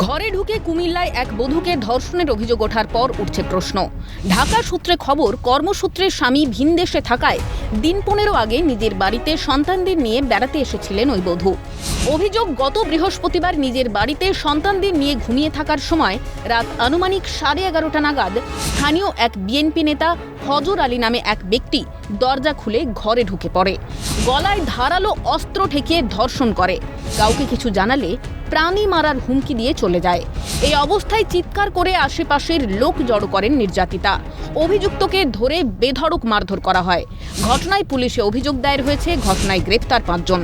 ঘরে ঢুকে কুমিল্লায় এক বধূকে ধর্ষণের অভিযোগ ওঠার পর উঠছে প্রশ্ন। ঢাকা সূত্রে খবর, কর্মসূত্রে স্বামী ভিনদেশে থাকায় দিন 15 আগে নিজের বাড়িতে সন্তানদের নিয়ে বেড়াতে এসেছিলেন ওই বধূ। অভিযোগ, গত বৃহস্পতিবার নিজের বাড়িতে সন্তানদের নিয়ে ঘুমিয়ে থাকার সময় রাত আনুমানিক 11:30 নাগাদ স্থানীয় এক বিএনপি নেতা ফজর আলী নামে এক ব্যক্তি দরজা খুলে ঘরে ঢুকে পড়ে। গলায় ধারালো অস্ত্র ঠেকিয়ে ধর্ষণ করে। কাউকে কিছু জানালে প্রাণী মারার হুমকি দিয়ে চলে যায়। এই অবস্থায় চিৎকার করে আশেপাশের লোক জড়ো করেন নির্যাতিতা। অভিযুক্তকে ধরে বেধড়ক মারধর করা হয়। ঘটনায় পুলিশে অভিযোগ দায়ের হয়েছে। ঘটনায় গ্রেফতার 5 জন।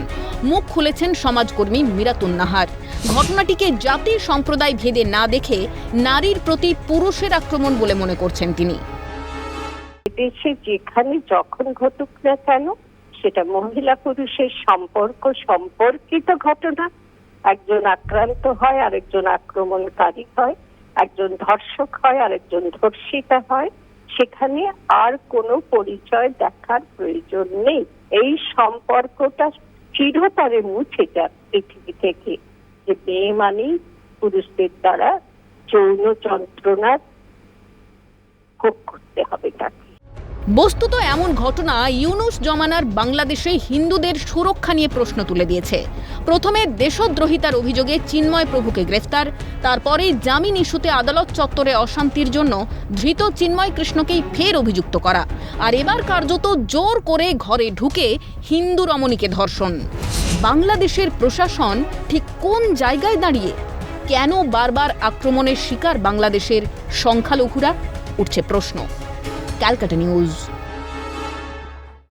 মুখ খুলেছেন সমাজকর্মী মিরাতুন নাহার। ঘটনাটিকে জাতি সম্প্রদায় ভেদে না দেখে নারীর প্রতি পুরুষের আক্রমণ বলে মনে করছেন তিনি। দেশে যেখানে যখন ঘটুক না কেন, সেটা মহিলা পুরুষের সম্পর্কিত ঘটনা, একজন আক্রান্ত হয়, আরেকজন আক্রমণকারী হয়, একজন ধর্ষক হয়, আরেকজন ধর্ষিতা হয়, সেখানে আর কোনো পরিচয় দেখার প্রয়োজন নেই। এই সম্পর্কটা চিরতরে মুছে যাক পৃথিবী থেকে, যে মেয়ে মানেই পুরুষদের দ্বারা যৌন যন্ত্রণার ভোগ করতে হবে তাকে। বস্তুত এমন ঘটনা ইউনুস জমানার বাংলাদেশে হিন্দুদের সুরক্ষা নিয়ে প্রশ্ন তুলে দিয়েছে। প্রথমে দেশদ্রোহিতার অভিযোগে চিন্ময় প্রভুকে গ্রেফতার, তারপরে জামিন ইস্যুতে আদালত চত্বরে অশান্তির জন্য ধৃত চিন্ময় কৃষ্ণকেই ফের অভিযুক্ত করা, আর এবার কার্যত জোর করে ঘরে ঢুকে হিন্দু রমণীকে ধর্ষণ। বাংলাদেশের প্রশাসন ঠিক কোন জায়গায় দাঁড়িয়ে? কেন বারবার আক্রমণের শিকার বাংলাদেশের সংখ্যালঘুরা? উঠছে প্রশ্ন। ক্যালকাটা নিউজ।